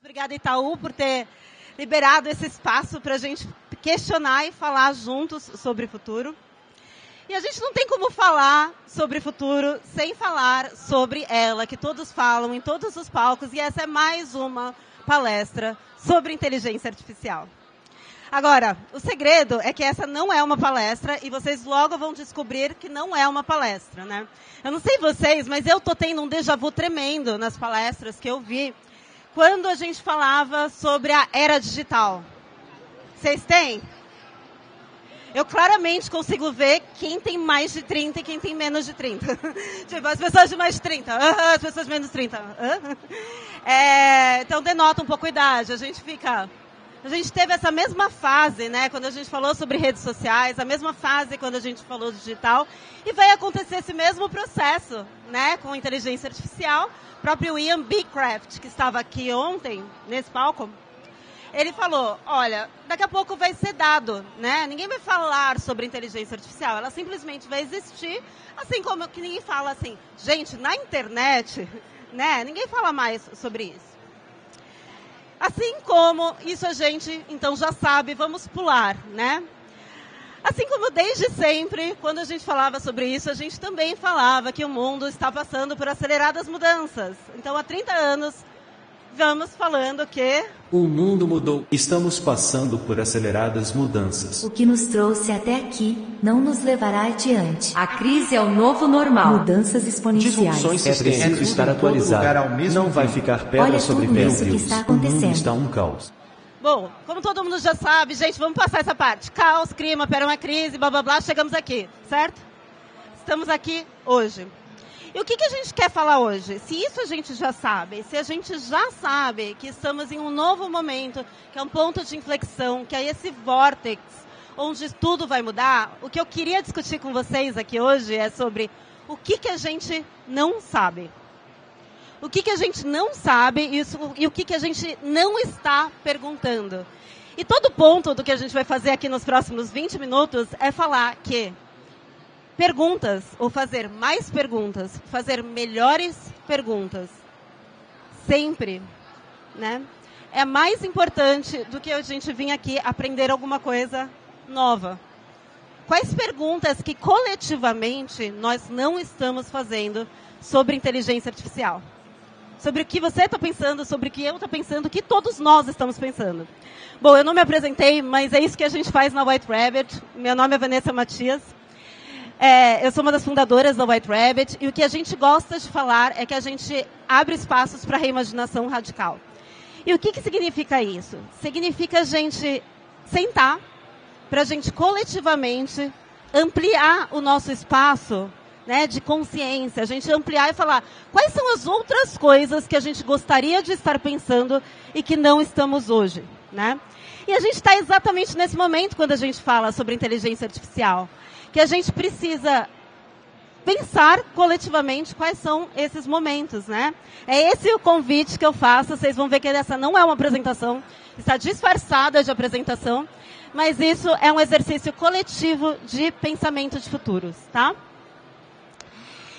Obrigada, Itaú, por ter liberado esse espaço para a gente questionar e falar juntos sobre futuro. E a gente não tem como falar sobre futuro sem falar sobre ela, que todos falam em todos os palcos, e essa é mais uma palestra sobre inteligência artificial. Agora, o segredo é que essa não é uma palestra e vocês logo vão descobrir que não é uma palestra, né? Eu não sei vocês, mas eu estou tendo um déjà vu tremendo nas palestras que eu vi quando a gente falava sobre a era digital. Vocês têm? Eu claramente consigo ver quem tem mais de 30 e quem tem menos de 30. Tipo, as pessoas de mais de 30, as pessoas de menos de 30. Então denota um pouco a idade. A gente teve essa mesma fase, né, quando a gente falou sobre redes sociais, a mesma fase quando a gente falou digital, e vai acontecer esse mesmo processo, né, com inteligência artificial. O próprio Ian Beecraft, que estava aqui ontem, nesse palco, ele falou, olha, daqui a pouco vai ser dado, né? Ninguém vai falar sobre inteligência artificial, ela simplesmente vai existir, assim como que ninguém fala assim, gente, na internet, né? Ninguém fala mais sobre isso. Assim como isso a gente, então, já sabe, vamos pular, né? Assim como desde sempre, quando a gente falava sobre isso, a gente também falava que o mundo está passando por aceleradas mudanças. Então, há 30 anos, vamos falando que o mundo mudou. Estamos passando por aceleradas mudanças. O que nos trouxe até aqui não nos levará adiante. A crise é o novo normal. Mudanças exponenciais. É preciso estar atualizado. Não vai ficar pedra sobre pedra. Olha tudo isso que está acontecendo. O mundo está um caos. Bom, como todo mundo já sabe, gente, vamos passar essa parte. Caos, clima, pera uma crise, blá blá blá, chegamos aqui, certo? Estamos aqui hoje. E o que a gente quer falar hoje? Se isso a gente já sabe, se a gente já sabe que estamos em um novo momento, que é um ponto de inflexão, que é esse vórtex onde tudo vai mudar, o que eu queria discutir com vocês aqui hoje é sobre o que a gente não sabe. O que a gente não sabe e o que a gente não está perguntando. E todo ponto do que a gente vai fazer aqui nos próximos 20 minutos é falar que perguntas, ou fazer mais perguntas, fazer melhores perguntas, sempre, né? É mais importante do que a gente vir aqui aprender alguma coisa nova. Quais perguntas que coletivamente nós não estamos fazendo sobre inteligência artificial? Sobre o que você está pensando, sobre o que eu estou pensando, o que todos nós estamos pensando. Bom, eu não me apresentei, mas é isso que a gente faz na White Rabbit. Meu nome é Vanessa Matias. Eu sou uma das fundadoras da White Rabbit e o que a gente gosta de falar é que a gente abre espaços para a reimaginação radical. E o que significa isso? Significa a gente sentar para a gente coletivamente ampliar o nosso espaço, né, de consciência, a gente ampliar e falar quais são as outras coisas que a gente gostaria de estar pensando e que não estamos hoje, né? E a gente está exatamente nesse momento quando a gente fala sobre inteligência artificial, que a gente precisa pensar coletivamente quais são esses momentos, né? É esse o convite que eu faço, vocês vão ver que essa não é uma apresentação, está disfarçada de apresentação, mas isso é um exercício coletivo de pensamento de futuros, tá?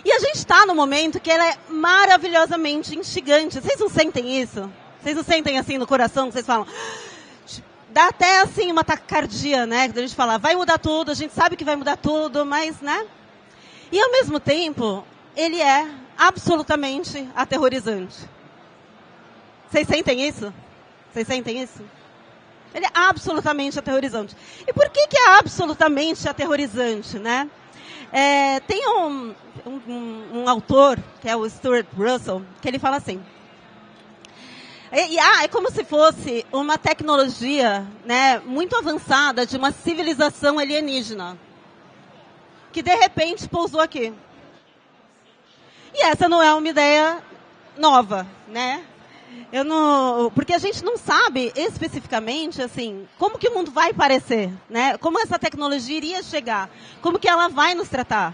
E a gente está no momento que ela é maravilhosamente instigante. Vocês não sentem isso? Vocês não sentem assim no coração? Vocês falam... Dá até assim uma taquicardia, né? Quando a gente fala, vai mudar tudo, a gente sabe que vai mudar tudo, mas, né? E ao mesmo tempo, ele é absolutamente aterrorizante. Vocês sentem isso? Vocês sentem isso? Ele é absolutamente aterrorizante. E por que é absolutamente aterrorizante, né? Tem um autor, que é o Stuart Russell, que ele fala assim, é como se fosse uma tecnologia, né, muito avançada de uma civilização alienígena, que de repente pousou aqui. E essa não é uma ideia nova, né? Porque a gente não sabe especificamente, assim, como que o mundo vai parecer, né? Como essa tecnologia iria chegar, como que ela vai nos tratar.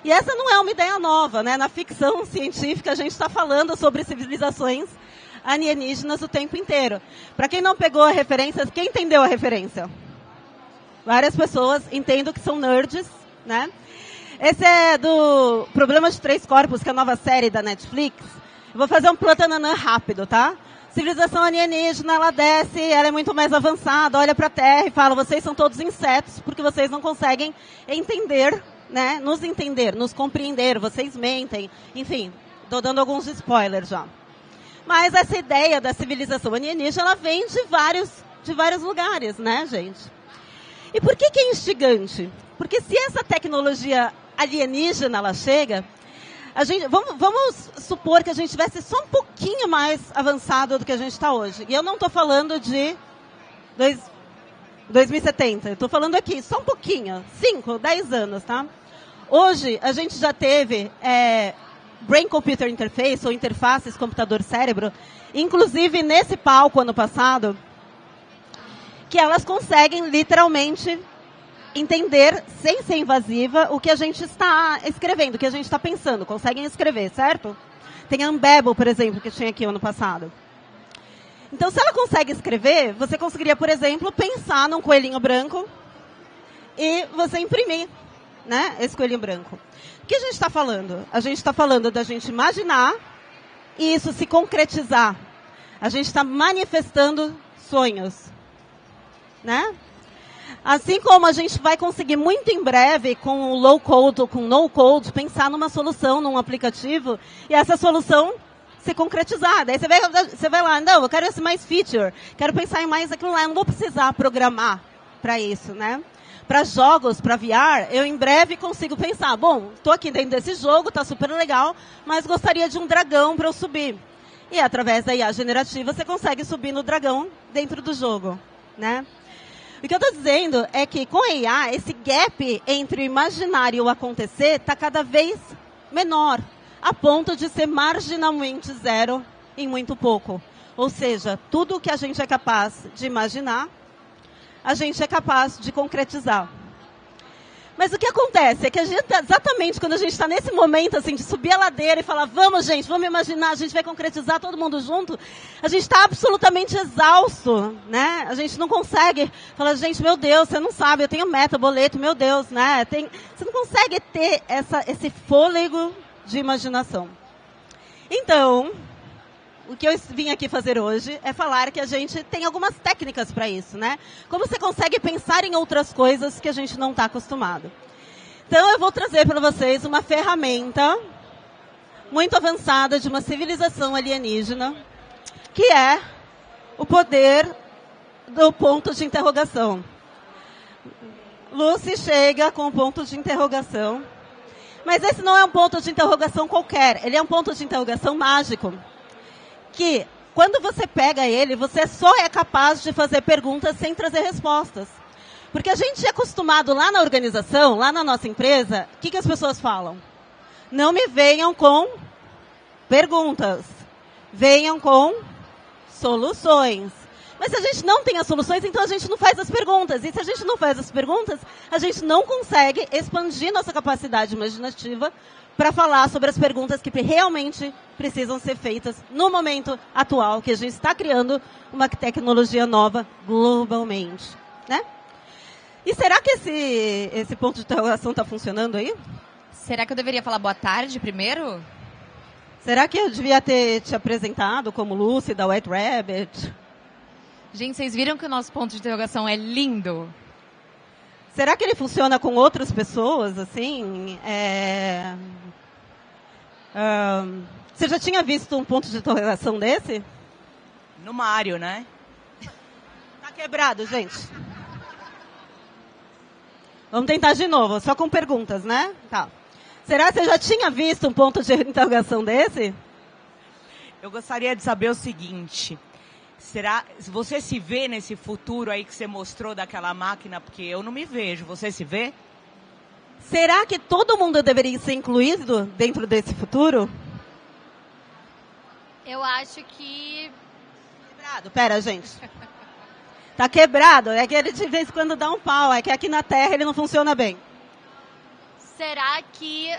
E essa não é uma ideia nova, né? Na ficção científica a gente está falando sobre civilizações alienígenas o tempo inteiro. Para quem não pegou a referência, quem entendeu a referência? Várias pessoas entendem que são nerds, né? Esse é do Problema de Três Corpos, que é a nova série da Netflix. Eu vou fazer um plantananã rápido, tá? Civilização alienígena, ela desce, ela é muito mais avançada, olha para a Terra e fala, vocês são todos insetos porque vocês não conseguem entender, né? Nos compreender, vocês mentem. Enfim, estou dando alguns spoilers já. Mas essa ideia da civilização alienígena, ela vem de vários lugares, né, gente? E por que é instigante? Porque se essa tecnologia alienígena, ela chega... Vamos supor que a gente tivesse só um pouquinho mais avançado do que a gente está hoje. E eu não estou falando de 2070. Eu estou falando aqui, só um pouquinho. 5, 10 anos, tá? Hoje, a gente já teve Brain-Computer Interface, ou interfaces computador-cérebro, inclusive nesse palco, ano passado, que elas conseguem, literalmente, entender, sem ser invasiva, o que a gente está escrevendo, o que a gente está pensando. Conseguem escrever, certo? Tem a Unbabel, por exemplo, que tinha aqui ano passado. Então, se ela consegue escrever, você conseguiria, por exemplo, pensar num coelhinho branco e você imprimir, né, esse coelhinho branco. O que a gente está falando? A gente está falando da gente imaginar e isso se concretizar. A gente está manifestando sonhos, né? Assim como a gente vai conseguir muito em breve, com o low code ou com no code, pensar numa solução, num aplicativo, e essa solução se concretizar. Daí você vai lá, não, eu quero esse mais feature, quero pensar em mais aquilo lá, eu não vou precisar programar para isso, né? Para jogos, para VR, eu em breve consigo pensar, bom, estou aqui dentro desse jogo, está super legal, mas gostaria de um dragão para eu subir. E através da IA generativa, você consegue subir no dragão dentro do jogo, né? O que eu estou dizendo é que, com a IA, esse gap entre o imaginário e o acontecer está cada vez menor, a ponto de ser marginalmente zero em muito pouco. Ou seja, tudo o que a gente é capaz de imaginar, a gente é capaz de concretizar. Mas o que acontece é que exatamente quando a gente está nesse momento assim, de subir a ladeira e falar, vamos gente, vamos imaginar, a gente vai concretizar todo mundo junto, a gente está absolutamente exausto, né? A gente não consegue falar, gente, meu Deus, você não sabe, eu tenho meta, boleto, meu Deus, né? Você não consegue ter esse fôlego de imaginação. Então, o que eu vim aqui fazer hoje é falar que a gente tem algumas técnicas para isso, né? Como você consegue pensar em outras coisas que a gente não está acostumado. Então, eu vou trazer para vocês uma ferramenta muito avançada de uma civilização alienígena, que é o poder do ponto de interrogação. Lucy chega com o ponto de interrogação, mas esse não é um ponto de interrogação qualquer, ele é um ponto de interrogação mágico, que quando você pega ele, você só é capaz de fazer perguntas sem trazer respostas. Porque a gente é acostumado lá na organização, lá na nossa empresa, o que as pessoas falam? Não me venham com perguntas, venham com soluções. Mas se a gente não tem as soluções, então a gente não faz as perguntas. E se a gente não faz as perguntas, a gente não consegue expandir nossa capacidade imaginativa para falar sobre as perguntas que realmente precisam ser feitas no momento atual, que a gente está criando uma tecnologia nova globalmente, né? E será que esse ponto de interrogação está funcionando aí? Será que eu deveria falar boa tarde primeiro? Será que eu devia ter te apresentado como Lucy da White Rabbit? Gente, vocês viram que o nosso ponto de interrogação é lindo? Será que ele funciona com outras pessoas, assim? Você já tinha visto um ponto de interrogação desse? No Mário, né? Tá quebrado, gente. Vamos tentar de novo, só com perguntas, né? Tá. Será que você já tinha visto um ponto de interrogação desse? Eu gostaria de saber o seguinte... Será, você se vê nesse futuro aí que você mostrou daquela máquina? Porque eu não me vejo. Você se vê? Será que todo mundo deveria ser incluído dentro desse futuro? Eu acho que... Quebrado. Pera, gente. Tá quebrado. É que ele de vez em quando dá um pau. É que aqui na Terra ele não funciona bem. Será que...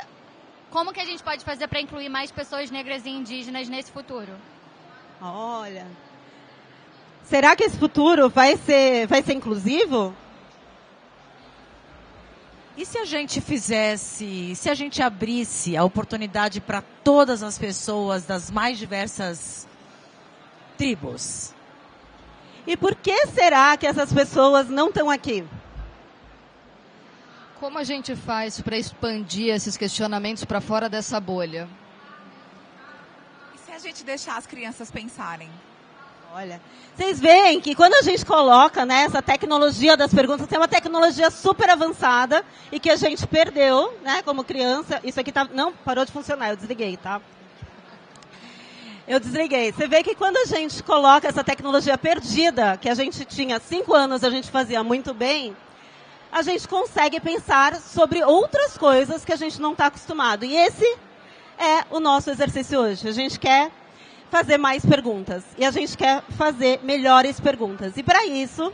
Como que a gente pode fazer para incluir mais pessoas negras e indígenas nesse futuro? Olha... Será que esse futuro vai ser inclusivo? E se a gente se a gente abrisse a oportunidade para todas as pessoas das mais diversas tribos. E por que será que essas pessoas não estão aqui? Como a gente faz para expandir esses questionamentos para fora dessa bolha? E se a gente deixar as crianças pensarem? Olha, vocês veem que quando a gente coloca, né, essa tecnologia das perguntas, tem uma tecnologia super avançada e que a gente perdeu, né, como criança. Isso aqui não parou de funcionar, eu desliguei, tá? Eu desliguei. Você vê que quando a gente coloca essa tecnologia perdida, que a gente tinha 5 anos, a gente fazia muito bem, a gente consegue pensar sobre outras coisas que a gente não está acostumado. E esse é o nosso exercício hoje. A gente quer fazer mais perguntas. E a gente quer fazer melhores perguntas. E para isso,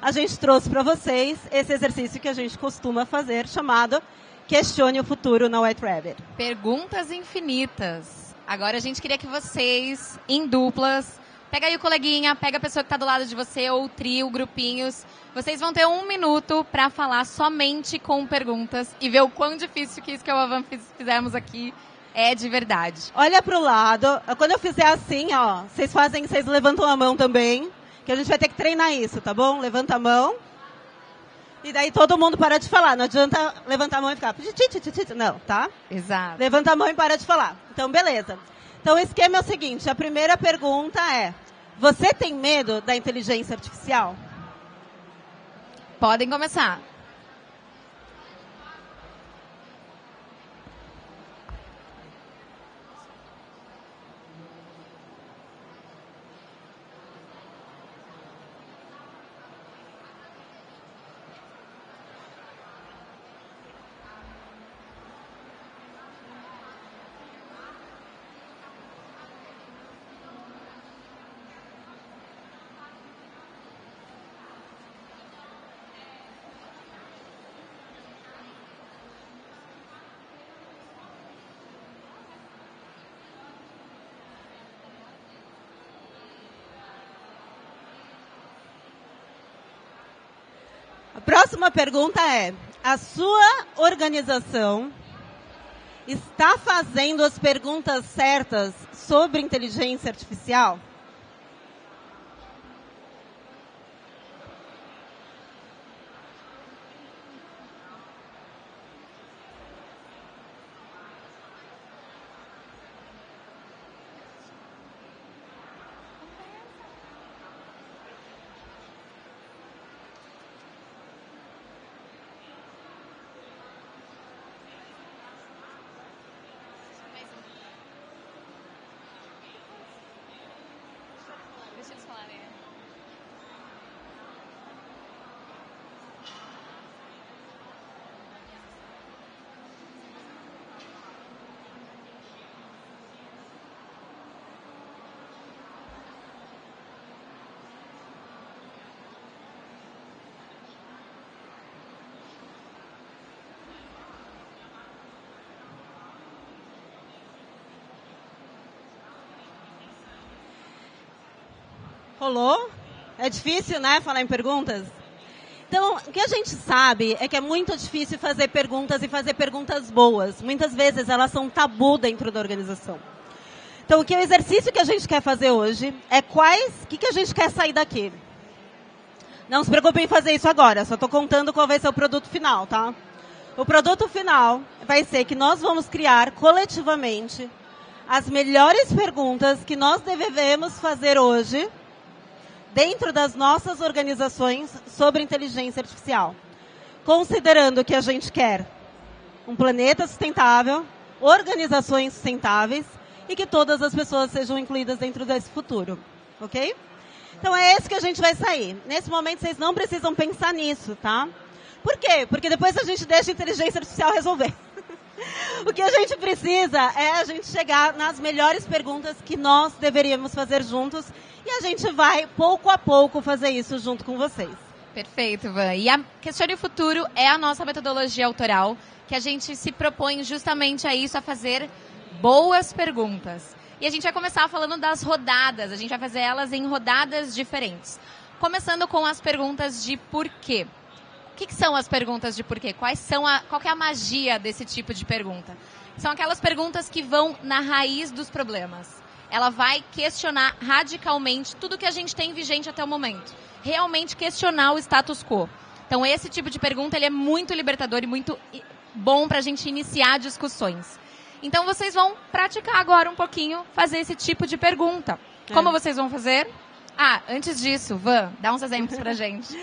a gente trouxe para vocês esse exercício que a gente costuma fazer, chamado Questione o Futuro na White Rabbit. Perguntas infinitas. Agora a gente queria que vocês, em duplas, pega aí o coleguinha, pega a pessoa que está do lado de você, ou o trio, grupinhos. Vocês vão ter 1 minuto para falar somente com perguntas e ver o quão difícil que isso que eu e a Van fizemos aqui é de verdade. Olha para o lado. Quando eu fizer assim, ó, vocês levantam a mão também, que a gente vai ter que treinar isso, tá bom? Levanta a mão. E daí todo mundo para de falar. Não adianta levantar a mão e ficar... Não, tá? Exato. Levanta a mão e para de falar. Então, beleza. Então, o esquema é o seguinte. A primeira pergunta é... Você tem medo da inteligência artificial? Podem começar. A próxima pergunta é, a sua organização está fazendo as perguntas certas sobre inteligência artificial? Deixa eles falarem. Rolou? É difícil, né, falar em perguntas? Então, o que a gente sabe é que é muito difícil fazer perguntas e fazer perguntas boas. Muitas vezes elas são tabu dentro da organização. Então, o exercício que a gente quer fazer hoje é o que a gente quer sair daqui. Não se preocupe em fazer isso agora, só estou contando qual vai ser o produto final, tá? O produto final vai ser que nós vamos criar coletivamente as melhores perguntas que nós devemos fazer hoje dentro das nossas organizações sobre inteligência artificial. Considerando que a gente quer um planeta sustentável, organizações sustentáveis e que todas as pessoas sejam incluídas dentro desse futuro. Ok? Então é esse que a gente vai sair. Nesse momento vocês não precisam pensar nisso, tá? Por quê? Porque depois a gente deixa a inteligência artificial resolver. O que a gente precisa é a gente chegar nas melhores perguntas que nós deveríamos fazer juntos e a gente vai, pouco a pouco, fazer isso junto com vocês. Perfeito, Van. E a Questione o Futuro é a nossa metodologia autoral, que a gente se propõe justamente a isso, a fazer boas perguntas. E a gente vai começar falando das rodadas, a gente vai fazer elas em rodadas diferentes. Começando com as perguntas de porquê. O que são as perguntas de porquê? Qual que é a magia desse tipo de pergunta? São aquelas perguntas que vão na raiz dos problemas. ela vai questionar radicalmente tudo que a gente tem vigente até o momento. Realmente questionar o status quo. Então, esse tipo de pergunta ele é muito libertador e muito bom para a gente iniciar discussões. Então, vocês vão praticar agora um pouquinho fazer esse tipo de pergunta. Como vocês vão fazer? Antes disso, Van, dá uns exemplos pra gente.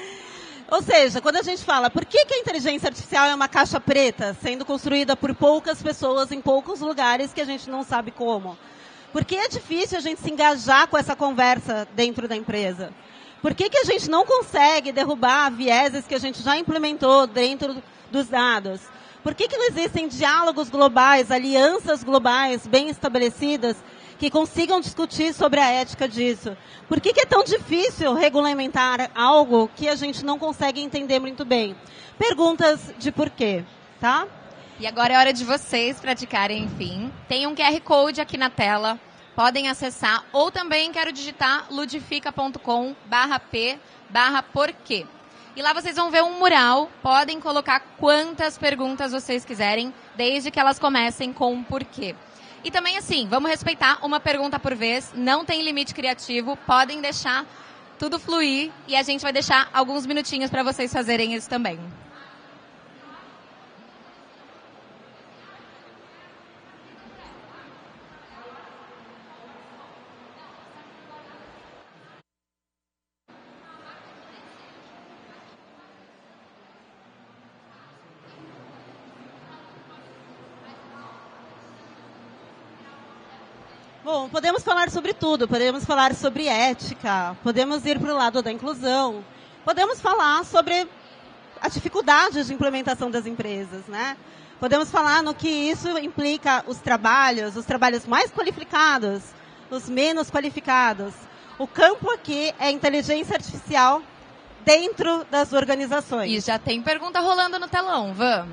Ou seja, quando a gente fala por que a inteligência artificial é uma caixa preta, sendo construída por poucas pessoas em poucos lugares que a gente não sabe como? Por que é difícil a gente se engajar com essa conversa dentro da empresa? Por que a gente não consegue derrubar vieses que a gente já implementou dentro dos dados? Por que não existem diálogos globais, alianças globais bem estabelecidas que consigam discutir sobre a ética disso? Por que é tão difícil regulamentar algo que a gente não consegue entender muito bem? Perguntas de porquê, tá? E agora é hora de vocês praticarem, enfim. Tem um QR Code aqui na tela, podem acessar, ou também quero digitar ludifica.com/p/porquê. E lá vocês vão ver um mural, podem colocar quantas perguntas vocês quiserem, desde que elas comecem com um porquê. E também assim, vamos respeitar uma pergunta por vez, não tem limite criativo, podem deixar tudo fluir e a gente vai deixar alguns minutinhos para vocês fazerem isso também. Bom, podemos falar sobre tudo, podemos falar sobre ética, podemos ir para o lado da inclusão, podemos falar sobre as dificuldades de implementação das empresas, né? Podemos falar no que isso implica os trabalhos mais qualificados, os menos qualificados. O campo aqui é inteligência artificial dentro das organizações. E já tem pergunta rolando no telão, Van.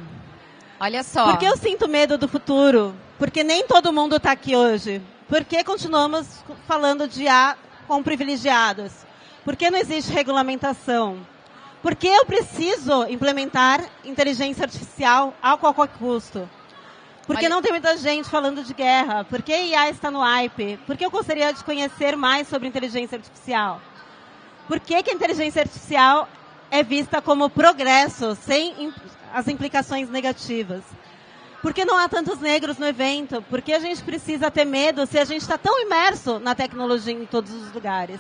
Olha só. Por que eu sinto medo do futuro? Porque nem todo mundo está aqui hoje. Por que continuamos falando de IA com privilegiados? Por que não existe regulamentação? Por que eu preciso implementar inteligência artificial a qualquer custo? Por que não tem muita gente falando de guerra? Por que IA está no hype? Por que eu gostaria de conhecer mais sobre inteligência artificial? Por que a inteligência artificial é vista como progresso, sem as implicações negativas? Por que não há tantos negros no evento? Por que a gente precisa ter medo se a gente está tão imerso na tecnologia em todos os lugares?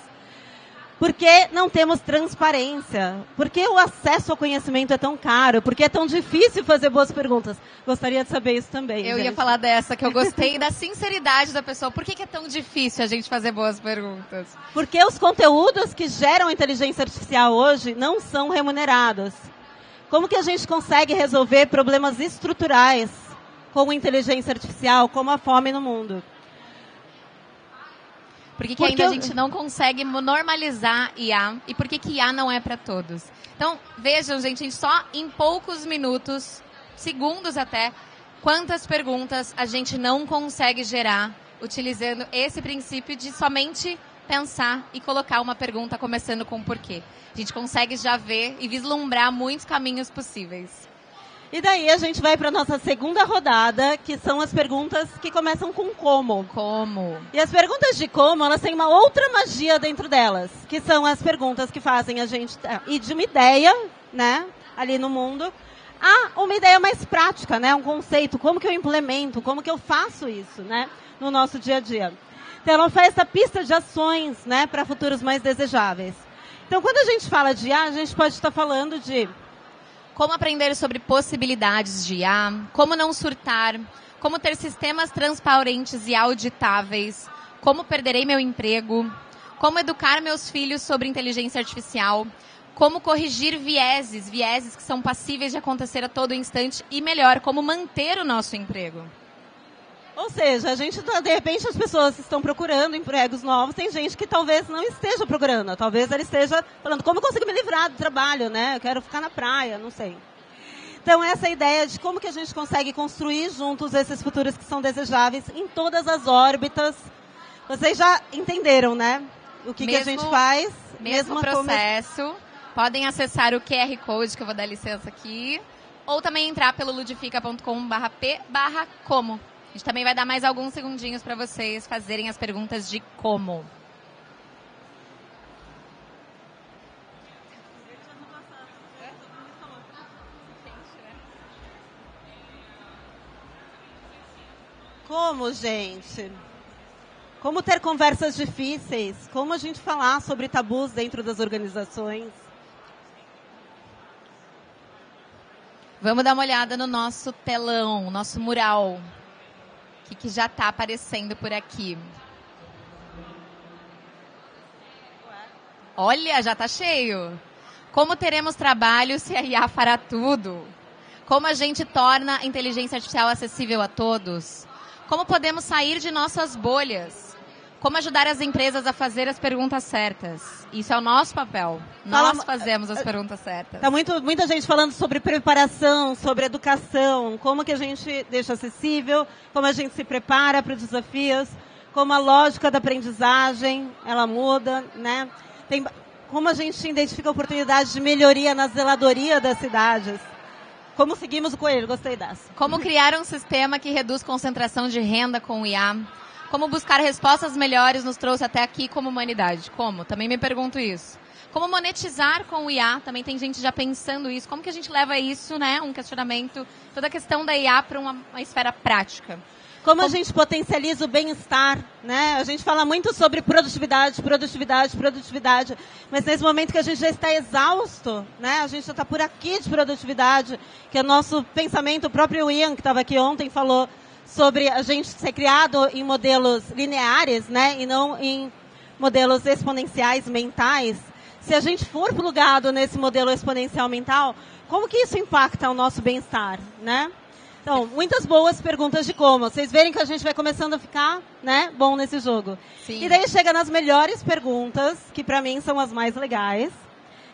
Por que não temos transparência? Por que o acesso ao conhecimento é tão caro? Por que é tão difícil fazer boas perguntas? Gostaria de saber isso também. Eu ia falar dessa, que eu gostei da sinceridade da pessoa. Por que é tão difícil a gente fazer boas perguntas? Porque os conteúdos que geram inteligência artificial hoje não são remunerados. Como que a gente consegue resolver problemas estruturais com inteligência artificial, como a fome no mundo? Por que ainda a gente não consegue normalizar IA? E por que IA não é para todos? Então, vejam, gente, só em poucos minutos, segundos até, quantas perguntas a gente não consegue gerar utilizando esse princípio de somente pensar e colocar uma pergunta começando com porquê. A gente consegue já ver e vislumbrar muitos caminhos possíveis. E daí a gente vai para a nossa segunda rodada, que são as perguntas que começam com como. Como. E as perguntas de como, elas têm uma outra magia dentro delas, que são as perguntas que fazem a gente ir de uma ideia, né, ali no mundo, a uma ideia mais prática, né, um conceito, como que eu implemento, como que eu faço isso, né, no nosso dia a dia. Então ela faz essa pista de ações, né, para futuros mais desejáveis. Então quando a gente fala de IA, a gente pode estar falando de como aprender sobre possibilidades de IA, como não surtar, como ter sistemas transparentes e auditáveis, como perderei meu emprego, como educar meus filhos sobre inteligência artificial, como corrigir vieses que são passíveis de acontecer a todo instante e, melhor, como manter o nosso emprego. Ou seja, a gente, de repente, as pessoas estão procurando empregos novos, tem gente que talvez não esteja procurando, talvez ela esteja falando, como eu consigo me livrar do trabalho, né? Eu quero ficar na praia, não sei. Então, essa ideia de como que a gente consegue construir juntos esses futuros que são desejáveis em todas as órbitas. Vocês já entenderam, né? O que a gente faz. Mesmo processo. Podem acessar o QR Code, que eu vou dar licença aqui. Ou também entrar pelo ludifica.com/p/como. A gente também vai dar mais alguns segundinhos para vocês fazerem as perguntas de como. Como, gente? Como ter conversas difíceis? Como a gente falar sobre tabus dentro das organizações? Vamos dar uma olhada no nosso telão, nosso mural. O que já está aparecendo por aqui? Olha, já está cheio. Como teremos trabalho se a IA fará tudo? Como a gente torna a inteligência artificial acessível a todos? Como podemos sair de nossas bolhas? Como ajudar as empresas a fazer as perguntas certas? Isso é o nosso papel. Nós fazemos as perguntas certas. Tá muita gente falando sobre preparação, sobre educação, como que a gente deixa acessível, como a gente se prepara para os desafios, como a lógica da aprendizagem, ela muda, né? Como a gente identifica oportunidades de melhoria na zeladoria das cidades. Como seguimos o coelho, gostei dessa. Como criar um sistema que reduz concentração de renda com o IA. Como buscar respostas melhores nos trouxe até aqui como humanidade. Como? Também me pergunto isso. Como monetizar com o IA? Também tem gente já pensando isso. Como que a gente leva isso, né? Um questionamento, toda a questão da IA para uma esfera prática. Como a gente potencializa o bem-estar, né? A gente fala muito sobre produtividade, mas nesse momento que a gente já está exausto, né? A gente já está por aqui de produtividade, que é o nosso pensamento, o próprio Ian, que estava aqui ontem, falou sobre a gente ser criado em modelos lineares, né? E não em modelos exponenciais mentais. Se a gente for plugado nesse modelo exponencial mental, como que isso impacta o nosso bem-estar, né? Então, muitas boas perguntas de como. Vocês verem que a gente vai começando a ficar, né, bom nesse jogo. Sim. E daí chega nas melhores perguntas, que para mim são as mais legais,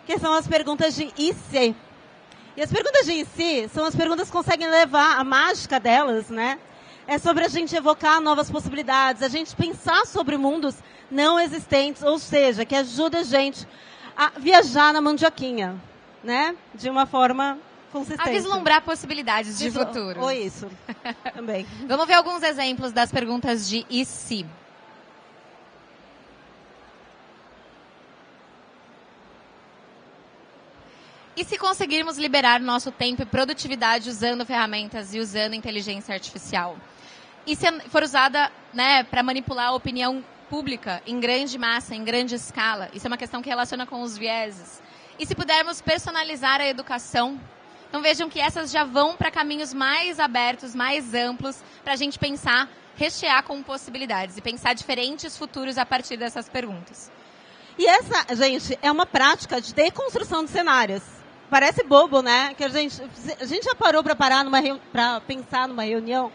que são as perguntas de e se. E as perguntas de e se são as perguntas que conseguem levar a mágica delas, né? É sobre a gente evocar novas possibilidades, a gente pensar sobre mundos não existentes, ou seja, que ajuda a gente a viajar na mandioquinha, né? De uma forma consistente. A vislumbrar possibilidades de futuro. Ou isso, também. Vamos ver alguns exemplos das perguntas de e se. E se conseguirmos liberar nosso tempo e produtividade usando ferramentas e usando inteligência artificial? E se for usada, né, para manipular a opinião pública em grande massa, em grande escala? Isso é uma questão que relaciona com os vieses. E se pudermos personalizar a educação? Então vejam que essas já vão para caminhos mais abertos, mais amplos, para a gente pensar, rechear com possibilidades e pensar diferentes futuros a partir dessas perguntas. E essa, gente, é uma prática de deconstrução de cenários. Parece bobo, né? Que a gente já parou para pensar numa reunião.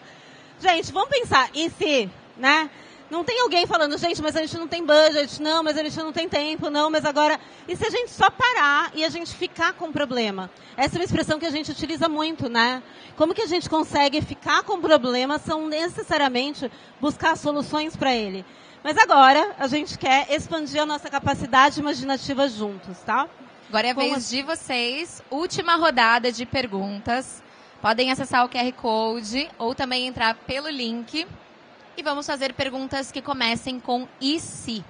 Gente, vamos pensar, e se, né? Não tem alguém falando, gente, mas a gente não tem budget, não, mas a gente não tem tempo, não, mas agora... E se a gente só parar e a gente ficar com o problema? Essa é uma expressão que a gente utiliza muito, né? Como que a gente consegue ficar com o problema são necessariamente buscar soluções para ele. Mas agora a gente quer expandir a nossa capacidade imaginativa juntos, tá? Agora é a vez de vocês, última rodada de perguntas. Podem acessar o QR Code ou também entrar pelo link. E vamos fazer perguntas que comecem com e se.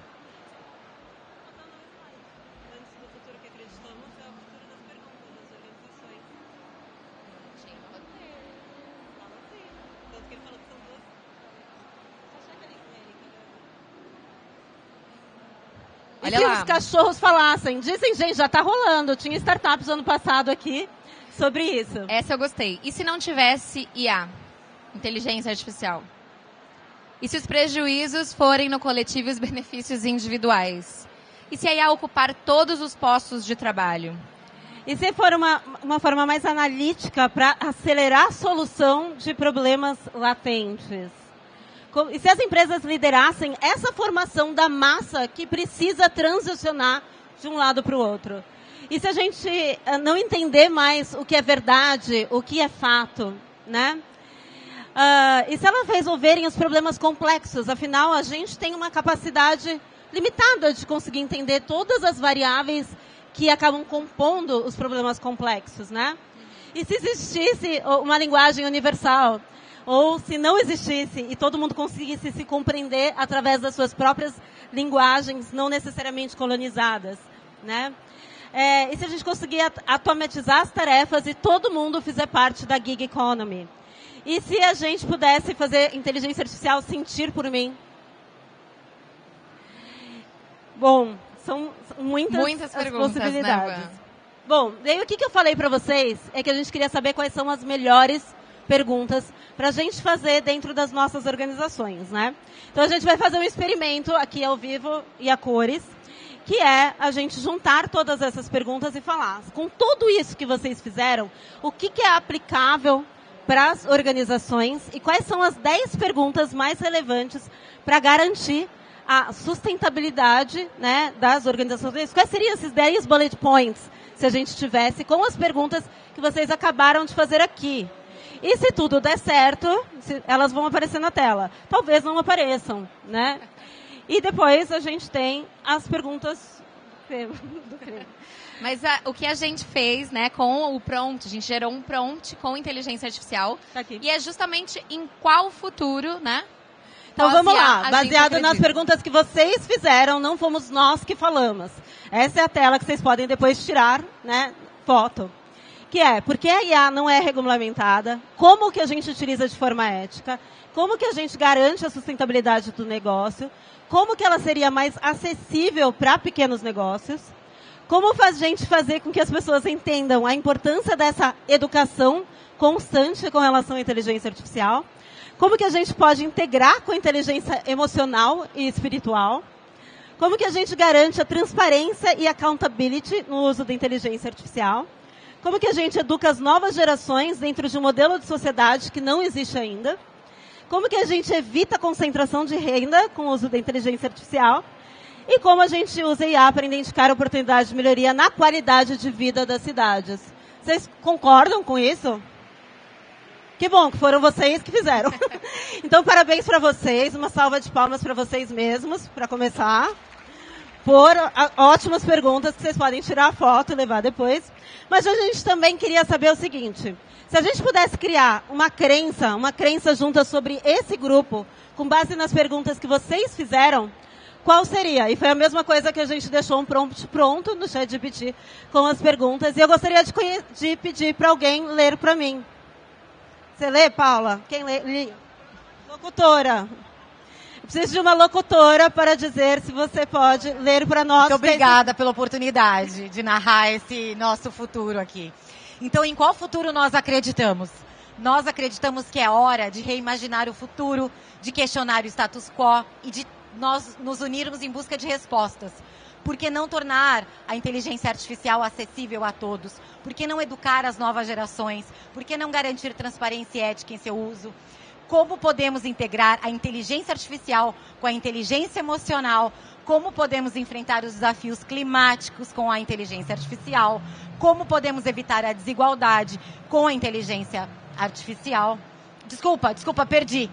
E se os cachorros falassem? Dizem, gente, já está rolando. Tinha startups ano passado aqui sobre isso. Essa eu gostei. E se não tivesse IA, inteligência artificial? E se os prejuízos forem no coletivo e os benefícios individuais? E se a IA ocupar todos os postos de trabalho? E se for uma forma mais analítica para acelerar a solução de problemas latentes? E se as empresas liderassem essa formação da massa que precisa transicionar de um lado para o outro? E se a gente não entender mais o que é verdade, o que é fato, né? E se elas resolverem os problemas complexos? Afinal, a gente tem uma capacidade limitada de conseguir entender todas as variáveis que acabam compondo os problemas complexos, né? E se existisse uma linguagem universal? ou se não existisse e todo mundo conseguisse se compreender através das suas próprias linguagens, não necessariamente colonizadas, né? E se a gente conseguir automatizar as tarefas e todo mundo fizer parte da gig economy? E se a gente pudesse fazer inteligência artificial sentir por mim? Bom, são muitas perguntas, possibilidades. né, Bom, daí o que eu falei para vocês é que a gente queria saber quais são as melhores perguntas para a gente fazer dentro das nossas organizações, né? Então a gente vai fazer um experimento aqui ao vivo e a cores, que é a gente juntar todas essas perguntas e falar, com tudo isso que vocês fizeram, o que é aplicável para as organizações e quais são as 10 perguntas mais relevantes para garantir a sustentabilidade, né, das organizações. Quais seriam esses 10 bullet points, se a gente tivesse, com as perguntas que vocês acabaram de fazer aqui? E se tudo der certo, elas vão aparecer na tela. Talvez não apareçam, né? E depois a gente tem as perguntas do creme. Mas o que a gente fez, né, com o prompt, a gente gerou um prompt com inteligência artificial. Tá aqui. E é justamente em qual futuro, né? Então vamos lá, a gente baseado nas acredita. perguntas que vocês fizeram, não fomos nós que falamos. Essa é a tela que vocês podem depois tirar, né, foto. Que é, por que a IA não é regulamentada? Como que a gente utiliza de forma ética? Como que a gente garante a sustentabilidade do negócio? Como que ela seria mais acessível para pequenos negócios? Como faz a gente fazer com que as pessoas entendam a importância dessa educação constante com relação à inteligência artificial? Como que a gente pode integrar com a inteligência emocional e espiritual? Como que a gente garante a transparência e accountability no uso da inteligência artificial? Como que a gente educa as novas gerações dentro de um modelo de sociedade que não existe ainda? Como que a gente evita a concentração de renda com o uso da inteligência artificial? E como a gente usa IA para identificar oportunidades de melhoria na qualidade de vida das cidades? Vocês concordam com isso? Que bom, que foram vocês que fizeram. Então, parabéns para vocês, uma salva de palmas para vocês mesmos, para começar. Por ótimas perguntas que vocês podem tirar a foto e levar depois. Mas a gente também queria saber o seguinte, se a gente pudesse criar uma crença junta sobre esse grupo, com base nas perguntas que vocês fizeram, qual seria? E foi a mesma coisa que a gente deixou um prompt pronto no ChatGPT com as perguntas. E eu gostaria de pedir para alguém ler para mim. Você lê, Paula? Quem lê? Locutora. Eu preciso de uma locutora para dizer se você pode ler para nós. Muito obrigada pela oportunidade de narrar esse nosso futuro aqui. Então, em qual futuro nós acreditamos? Nós acreditamos que é hora de reimaginar o futuro, de questionar o status quo e de nós nos unirmos em busca de respostas. Por que não tornar a inteligência artificial acessível a todos? Por que não educar as novas gerações? Por que não garantir transparência e ética em seu uso? Como podemos integrar a inteligência artificial com a inteligência emocional? Como podemos enfrentar os desafios climáticos com a inteligência artificial? Como podemos evitar a desigualdade com a inteligência artificial? Desculpa, perdi.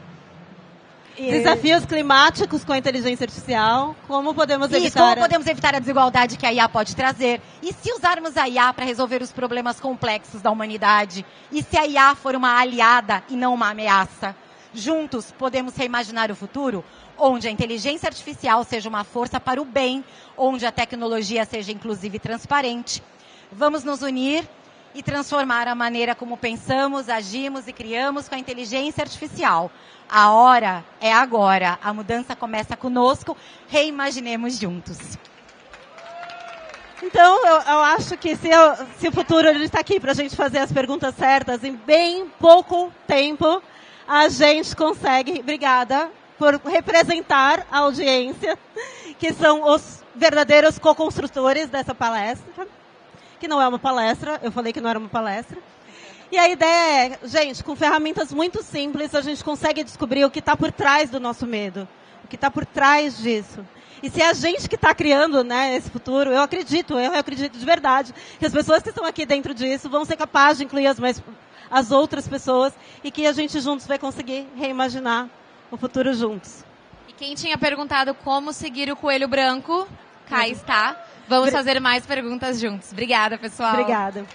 Desafios climáticos com a inteligência artificial. Como podemos evitar... Como podemos evitar a desigualdade que a IA pode trazer? E se usarmos a IA para resolver os problemas complexos da humanidade? E se a IA for uma aliada e não uma ameaça? Juntos, podemos reimaginar o futuro, onde a inteligência artificial seja uma força para o bem, onde a tecnologia seja inclusive transparente. Vamos nos unir e transformar a maneira como pensamos, agimos e criamos com a inteligência artificial. A hora é agora. A mudança começa conosco. Reimaginemos juntos. Então, eu acho que se o futuro está aqui para a gente fazer as perguntas certas, em bem pouco tempo, a gente consegue. Obrigada por representar a audiência, que são os verdadeiros co-construtores dessa palestra, que não é uma palestra, eu falei que não era uma palestra. E a ideia é, gente, com ferramentas muito simples, a gente consegue descobrir o que está por trás do nosso medo, o que está por trás disso. E se é a gente que está criando, né, esse futuro, eu acredito de verdade, que as pessoas que estão aqui dentro disso vão ser capazes de incluir as outras pessoas e que a gente juntos vai conseguir reimaginar o futuro juntos. E quem tinha perguntado como seguir o coelho branco, cá está. Vamos fazer mais perguntas juntos. Obrigada, pessoal. Obrigada.